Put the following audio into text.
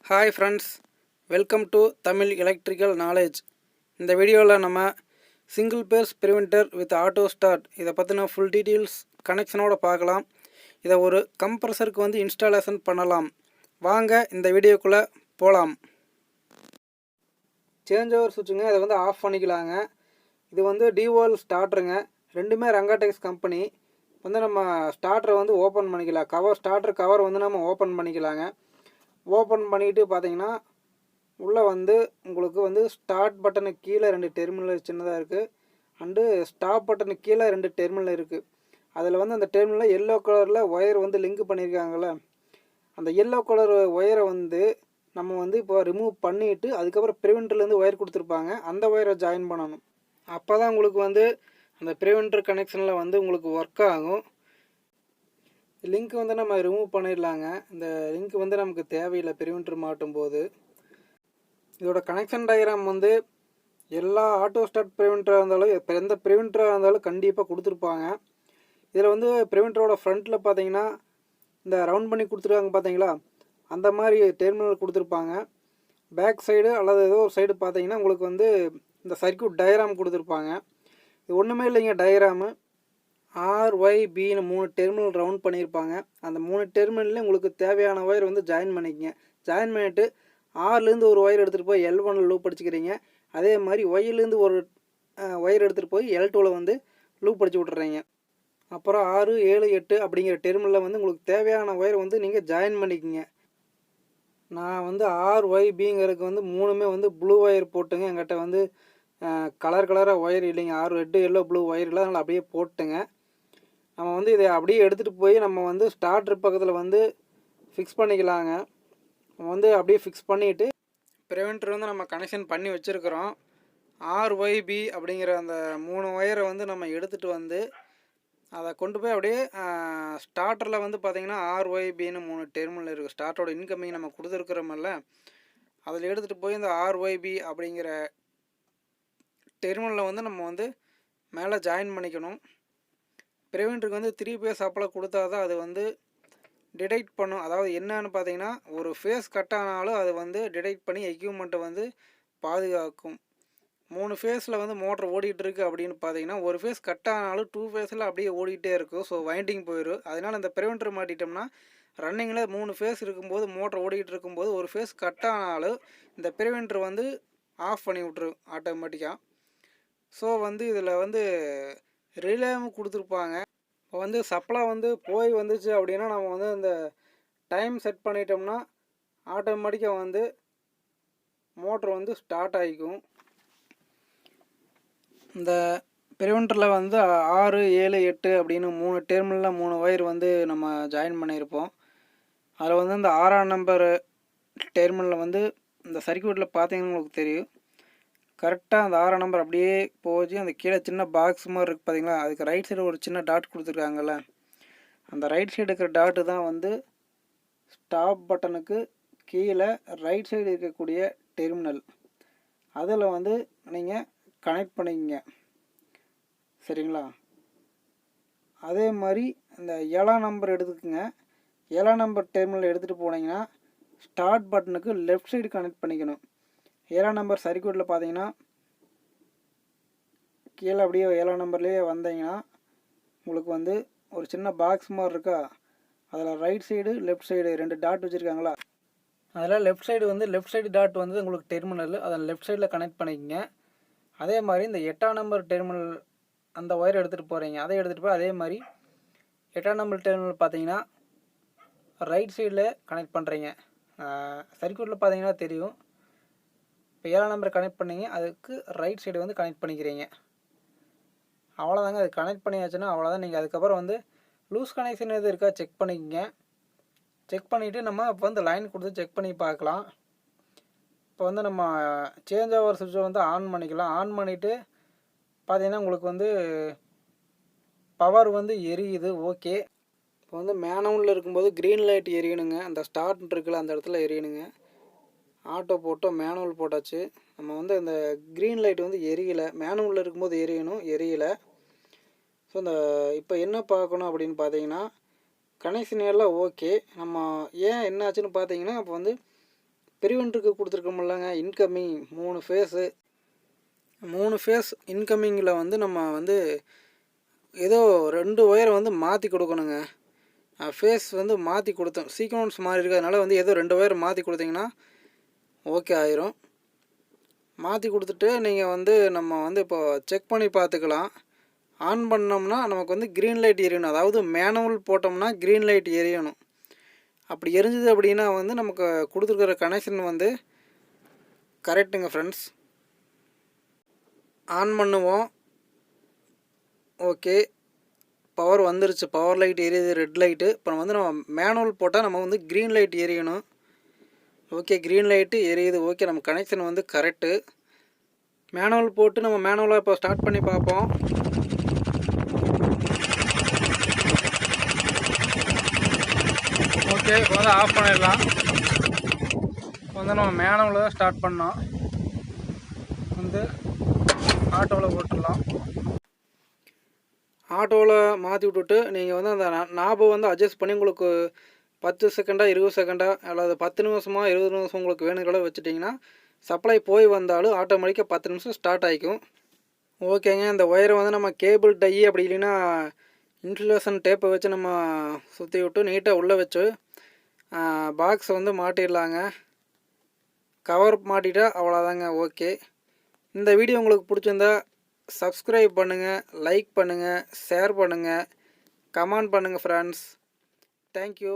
Hi friends, welcome to Tamil electrical knowledge. இந்த வீடியோவில் நம்ம single phase preventer with auto start இதை பற்றின ஃபுல் டீட்டெயில்ஸ் கனெக்ஷனோட பார்க்கலாம். இதை ஒரு கம்ப்ரஸருக்கு வந்து இன்ஸ்டாலேஷன் பண்ணலாம். வாங்க இந்த வீடியோக்குள்ளே போகலாம். சேஞ்ச் ஓவர் சுவிட்சுங்க, இதை வந்து ஆஃப் பண்ணிக்கலாங்க. இது வந்து டிவோல் ஸ்டார்டருங்க, ரெண்டுமே ரங்காடெக்ஸ் கம்பெனி. வந்து நம்ம ஸ்டார்டரை வந்து ஓப்பன் பண்ணிக்கலாம். ஸ்டார்டர் கவர் வந்து நம்ம ஓப்பன் பண்ணிக்கலாங்க. ஓப்பன் பண்ணிவிட்டு பார்த்தீங்கன்னா உள்ளே வந்து உங்களுக்கு வந்து ஸ்டார்ட் பட்டனுக்கு கீழே 2 டெர்மினல் சின்னதாக இருக்குது, அண்டு ஸ்டாப் பட்டனுக்கு கீழே 2 டெர்மினல் இருக்குது. அதில் வந்து அந்த டெர்மினலில் எல்லோ கலரில் ஒயர் வந்து லிங்க் பண்ணியிருக்காங்கள்ல, அந்த எல்லோ கலர் ஒயரை வந்து நம்ம வந்து இப்போ ரிமூவ் பண்ணிவிட்டு அதுக்கப்புறம் ப்ரிவென்டர்லேருந்து ஒயர் கொடுத்துருப்பாங்க, அந்த ஒயரை ஜாயின் பண்ணணும். அப்போ தான் உங்களுக்கு வந்து அந்த ப்ரிவென்டர் கனெக்ஷனில் வந்து உங்களுக்கு ஒர்க் ஆகும். லிங்க் வந்து நம்ம ரிமூவ் பண்ணிடலாங்க. இந்த லிங்க் வந்து நமக்கு தேவையில்லை ப்ரிவென்டர் மாட்டும் போது. இதோட கனெக்ஷன் டயக்ராம் வந்து எல்லா ஆட்டோ ஸ்டார்ட் ப்ரிவென்டராக இருந்தாலும் எந்த ப்ரிவென்டராக இருந்தாலும் கண்டிப்பாக கொடுத்துருப்பாங்க. இதில் வந்து ப்ரிவென்டரோட ஃப்ரண்ட்டில் பார்த்தீங்கன்னா இந்த ரவுண்ட் பண்ணி கொடுத்துருக்காங்க பார்த்தீங்களா, அந்த மாதிரி டெர்மினல் கொடுத்துருப்பாங்க. பேக் சைடு அல்லது ஏதோ ஒரு சைடு பார்த்தீங்கன்னா உங்களுக்கு வந்து இந்த சர்க்யூட் டயக்ராம் கொடுத்துருப்பாங்க. இது ஒன்றுமே இல்லைங்க, டயக்ராமு RYBன்னு 3 டெர்மினல் ரவுண்ட் பண்ணியிருப்பாங்க. அந்த 3 டெர்மினல்லையும் உங்களுக்கு தேவையான ஒயர் வந்து ஜாயின் பண்ணிக்கங்க. ஜாயின் பண்ணிவிட்டு ஆர்லேருந்து ஒரு ஒயர் எடுத்துகிட்டு போய் L1 லூப் அடிச்சுக்கிறீங்க. அதே மாதிரி ஒய்லேருந்து ஒரு ஒயர் எடுத்துகிட்டு போய் L2 வந்து லூப் அடிச்சு விட்றீங்க. அப்புறம் 6, 7, 8 அப்படிங்கிற டெர்மினலில் வந்து உங்களுக்கு தேவையான ஒயர் வந்து நீங்கள் ஜாயின் பண்ணிக்கங்க. நான் வந்து RYBங்கிறதுக்கு வந்து 3மே வந்து ப்ளூ ஒயர் போட்டுங்க. எங்கிட்ட வந்து கலராக ஒயர் இல்லைங்க, ரெட்டு எல்லோ ப்ளூ ஒயர் இல்லை, அதனால் அப்படியே போட்டுங்க. நம்ம வந்து இதை அப்படியே எடுத்துகிட்டு போய் நம்ம வந்து ஸ்டார்டர் பக்கத்தில் வந்து ஃபிக்ஸ் பண்ணிக்கலாங்க. நம்ம வந்து அப்படியே ஃபிக்ஸ் பண்ணிவிட்டு ப்ரிவென்டர் வந்து நம்ம கனெக்ஷன் பண்ணி வச்சுருக்கிறோம். RYB அப்படிங்கிற அந்த 3 ஒயரை வந்து நம்ம எடுத்துகிட்டு வந்து அதை கொண்டு போய் அப்படியே ஸ்டார்டரில் வந்து பார்த்திங்கன்னா RYBன்னு 3 டெர்மினல் இருக்குது. ஸ்டார்டரோட இன்கமிங் நம்ம கொடுத்துருக்குறோமில்ல, அதில் எடுத்துகிட்டு போய் இந்த RYB அப்படிங்கிற டெர்மினலில் வந்து நம்ம வந்து மேலே ஜாயின் பண்ணிக்கணும். ப்ரிவென்டருக்கு வந்து 3 பேஸ் சப்ளை கொடுத்தா தான் அது வந்து டிடெக்ட் பண்ணும். அதாவது என்னன்னு பார்த்தீங்கன்னா, ஒரு ஃபேஸ் கட் ஆனாலும் அது வந்து டிடெக்ட் பண்ணி எக்யூப்மெண்ட்டை வந்து பாதுகாக்கும். 3 ஃபேஸில் வந்து மோட்டர் ஓடிட்டுருக்கு அப்படின்னு பார்த்தீங்கன்னா, ஒரு ஃபேஸ் கட் ஆனாலும் 2 ஃபேஸில் அப்படியே ஓடிட்டே இருக்கும். ஸோ வைண்டிங் போயிடும். அதனால் இந்த ப்ரிவென்டர் மாட்டிட்டோம்னா ரன்னிங்கில் 3 ஃபேஸ் இருக்கும்போது மோட்டர் ஓடிட்டு இருக்கும்போது ஒரு ஃபேஸ் கட் ஆனாலும் இந்த ப்ரிவென்டர் வந்து ஆஃப் பண்ணி விட்ரும் ஆட்டோமேட்டிக்காக. ஸோ வந்து இதில் வந்து ரிலேவும் கொடுத்துருப்பாங்க. இப்போ வந்து சப்ளை வந்து போய் வந்துச்சு அப்படின்னா நம்ம வந்து இந்த டைம் செட் பண்ணிட்டோம்னா ஆட்டோமேட்டிக்காக வந்து மோட்ரு வந்து ஸ்டார்ட் ஆகிக்கும். இந்த ப்ரிவென்டரில் வந்து 6, 7, 8 அப்படின்னு 3 டெர்மினலில் 3 ஒயர் வந்து நம்ம ஜாயின் பண்ணியிருப்போம். அதில் வந்து இந்த 6ஆம் நம்பர் டெர்மினலில் வந்து இந்த சர்க்யூட்டில் பார்த்தீங்கன்னா உங்களுக்கு தெரியும், கரெக்டாக அந்த 6ஆம் நம்பர் அப்படியே போச்சு. அந்த கீழே சின்ன பாக்ஸ் மாதிரி இருக்குது பார்த்தீங்களா, அதுக்கு ரைட் சைடு ஒரு சின்ன டாட் கொடுத்துருக்காங்கல்ல, அந்த ரைட் சைடு இருக்கிற டாட்டு தான் வந்து ஸ்டாப் பட்டனுக்கு கீழே ரைட் சைடு இருக்கக்கூடிய டெர்மினல். அதில் வந்து நீங்கள் கனெக்ட் பண்ணிக்கங்க, சரிங்களா. அதே மாதிரி இந்த 7ஆம் நம்பர் எடுத்துக்கோங்க. 7ஆம் நம்பர் டெர்மினல் எடுத்துகிட்டு போனீங்கன்னா ஸ்டார்ட் பட்டனுக்கு லெஃப்ட் சைடு கனெக்ட் பண்ணிக்கணும். 7ஆம் நம்பர் சர்க்யூட்டில் பார்த்தீங்கன்னா கீழே அப்படியே 7ஆம் நம்பர்லேயே வந்தீங்கன்னா உங்களுக்கு வந்து ஒரு சின்ன பாக்ஸ் மாதிரி இருக்கா, அதில் right side left side 2 dot வச்சுருக்காங்களா, அதில் லெஃப்ட் சைடு வந்து லெஃப்ட் சைடு டாட் வந்து உங்களுக்கு டெர்மினல், அதை லெஃப்ட் சைடில் கனெக்ட் பண்ணிக்கங்க. அதே மாதிரி இந்த 8ஆம் நம்பர் டெர்மினல் அந்த ஒயர் எடுத்துகிட்டு போகிறீங்க, அதை எடுத்துகிட்டு போய் அதே மாதிரி 8ஆம் நம்பர் டெர்மினல் பார்த்தீங்கன்னா ரைட் சைடில் கனெக்ட் பண்ணுறீங்க. சர்க்யூட்டில் பார்த்தீங்கன்னா தெரியும். இப்போ 7ஆம் நம்பர் கனெக்ட் பண்ணிங்க, அதுக்கு ரைட் சைடு வந்து கனெக்ட் பண்ணிக்கிறீங்க. அவ்வளோதாங்க, அது கனெக்ட் பண்ணியாச்சுன்னா அவ்வளோதான். நீங்கள் அதுக்கப்புறம் வந்து லூஸ் கனெக்ஷன் எது இருக்கா செக் பண்ணிக்கங்க. செக் பண்ணிவிட்டு நம்ம இப்போ வந்து லைன் கொடுத்து செக் பண்ணி பார்க்கலாம். இப்போ வந்து நம்ம சேஞ்ச் ஓவர் சுவிட்சை வந்து ஆன் பண்ணிக்கலாம். ஆன் பண்ணிவிட்டு பார்த்தீங்கன்னா உங்களுக்கு வந்து பவர் வந்து எரியுது, ஓகே. இப்போ வந்து மேனுவலில் இருக்கும்போது க்ரீன் லைட் எரியணுங்க, அந்த ஸ்டார்ட் இருக்குல்ல அந்த இடத்துல எரியணுங்க. ஆட்டோ போட்டோம், மேனுவல் போட்டாச்சு. நம்ம வந்து அந்த க்ரீன் லைட் வந்து எரியலை, மேனுவலில் இருக்கும்போது எரியணும், எரியலை. ஸோ இந்த இப்போ என்ன பார்க்கணும் அப்படின்னு பார்த்தீங்கன்னா, கனெக்ஷன் எல்லாம் ஓகே. நம்ம ஏன் என்னாச்சுன்னு பார்த்தீங்கன்னா, இப்போ வந்து ப்ரிவென்ட்டுக்கு கொடுத்துருக்கோம்லங்க இன்கமிங் 3 ஃபேஸ் இன்கமிங்கில் வந்து நம்ம வந்து ஏதோ 2 ஒயரை வந்து மாற்றி கொடுக்கணுங்க. ஃபேஸ் வந்து மாற்றி கொடுத்தோம், சீக்வன்ஸ் மாறி இருக்கிறதுனால வந்து ஏதோ 2 ஒயர் மாற்றி கொடுத்தீங்கன்னா ஓகே ஆயிரும். மாற்றி கொடுத்துட்டு நீங்கள் வந்து நம்ம வந்து இப்போ செக் பண்ணி பார்த்துக்கலாம். ஆன் பண்ணோம்னா நமக்கு வந்து க்ரீன் லைட் எரியணும், அதாவது மேனுவல் போட்டோம்னா க்ரீன் லைட் எரியணும். அப்படி எரிஞ்சுது அப்படின்னா வந்து நமக்கு கொடுத்துருக்கிற கனெக்ஷன் வந்து கரெக்டுங்க ஃப்ரெண்ட்ஸ். ஆன் பண்ணுவோம். ஓகே, பவர் வந்துருச்சு, பவர் லைட் எரியுது, ரெட் லைட்டு. இப்போ வந்து நம்ம மேனுவல் போட்டால் நம்ம வந்து க்ரீன் லைட் எரியணும். ஓகே, க்ரீன் லைட்டு எரியுது. ஓகே, நம்ம கனெக்ஷன் வந்து கரெக்டு. மேனுவல் போட்டு நம்ம மேனுவலாக இப்போ ஸ்டார்ட் பண்ணி பார்ப்போம். ஓகே, இப்போ வந்து ஆஃப் பண்ணிடலாம். இப்போ வந்து நம்ம மேனுவலில் தான் ஸ்டார்ட் பண்ணோம், வந்து ஆட்டோவில் போட்டுடலாம். ஆட்டோவில் மாற்றி விட்டுட்டு நீங்கள் வந்து அந்த நாபை வந்து அட்ஜஸ்ட் பண்ணி உங்களுக்கு 10 செகண்டா 20 செகண்டா அல்லது 10 நிமிஷமா 20 நிமிஷம் உங்களுக்கு வேணுங்களோ வச்சுட்டிங்கன்னா சப்ளை போய் வந்தாலும் ஆட்டோமேட்டிக்காக 10 நிமிஷம் ஸ்டார்ட் ஆகிக்கும். ஓகேங்க, இந்த ஒயரை வந்து நம்ம கேபிள் டை அப்படி இல்லைன்னா இன்சுலேஷன் டேப்பை வச்சு நம்ம சுற்றி விட்டு நீட்டாக உள்ளே வச்சு பாக்ஸை வந்து மாட்டிடலாங்க. கவர் மாட்டிட்டா அவ்வளோதாங்க. ஓகே, இந்த வீடியோ உங்களுக்கு பிடிச்சிருந்தா சப்ஸ்கிரைப் பண்ணுங்கள், லைக் பண்ணுங்கள், ஷேர் பண்ணுங்கள், கமெண்ட் பண்ணுங்கள் ஃப்ரெண்ட்ஸ். தேங்க்யூ.